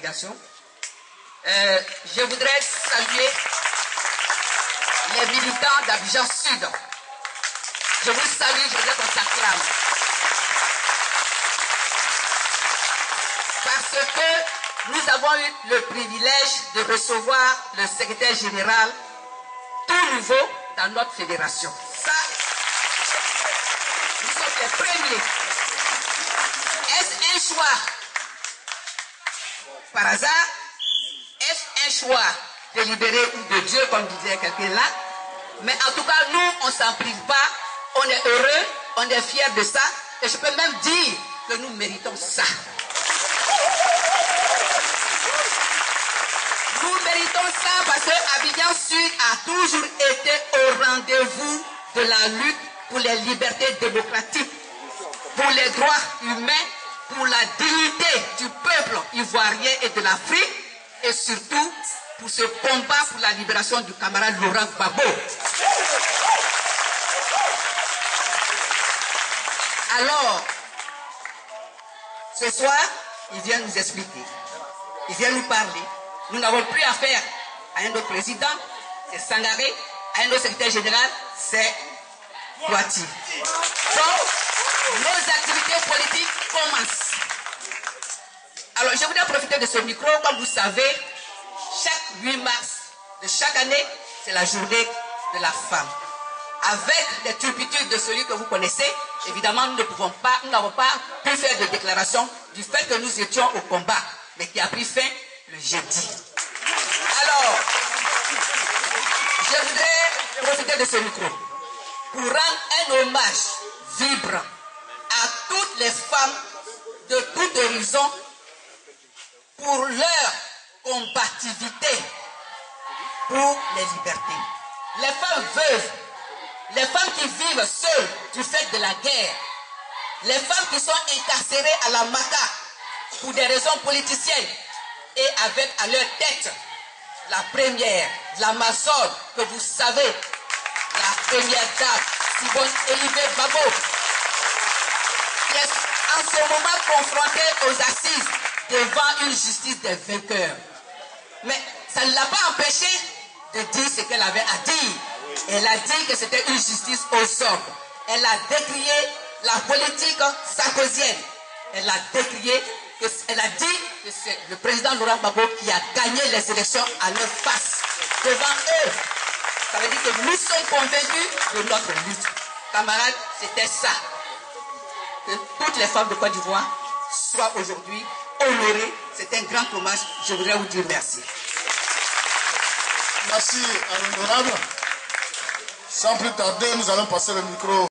délégation. Je voudrais saluer les militants d'Abidjan Sud. Je vous salue, je voudrais qu'on s'acclame. Parce que nous avons eu le privilège de recevoir le secrétaire général tout nouveau dans notre fédération. Ça, nous sommes les premiers. Est-ce un choix par hasard? Est-ce un choix délibéré ou de Dieu, comme disait quelqu'un là? Mais en tout cas, nous, on ne s'en prive pas. On est heureux, on est fiers de ça. Et je peux même dire que nous méritons ça. Nous méritons ça parce que Abidjan Sud a toujours été au rendez-vous de la lutte pour les libertés démocratiques, pour les droits humains, pour la dignité du peuple ivoirien et de l'Afrique, et surtout pour ce combat pour la libération du camarade Laurent Gbagbo. Alors, ce soir, il vient nous expliquer, il vient nous parler. Nous n'avons plus affaire à un autre président, c'est Sangaré, à un autre secrétaire général, c'est Boati. Donc, nos activités politiques commencent. Alors, je voudrais profiter de ce micro. Comme vous savez, chaque 8 mars de chaque année, c'est la journée de la femme. Avec les turpitudes de celui que vous connaissez, évidemment, nous n'avons pas pu faire de déclaration du fait que nous étions au combat, mais qui a pris fin le jeudi. Alors, je voudrais profiter de ce micro pour rendre un hommage vibrant à toutes les femmes de tout horizon pour leur combativité pour les libertés. Les femmes veuves, les femmes qui vivent seules du fait de la guerre, les femmes qui sont incarcérées à la Maca pour des raisons politiciennes et avec à leur tête la première, l'Amazone, que vous savez, la première dame, Simone Olivier Gbagbo, qui est en ce moment confrontée aux assises devant une justice des vainqueurs. Mais ça ne l'a pas empêché de dire ce qu'elle avait à dire. Elle a dit que c'était une justice aux hommes. Elle a décrié la politique sarkozienne. Elle a décrié, elle a dit que c'est le président Laurent Gbagbo qui a gagné les élections à leur face, devant eux. Ça veut dire que nous sommes convaincus de notre lutte. Camarades, c'était ça. Que toutes les femmes de Côte d'Ivoire soient aujourd'hui honorées. C'est un grand hommage. Je voudrais vous dire merci. Merci à l'honorable. Sans plus tarder, nous allons passer le micro.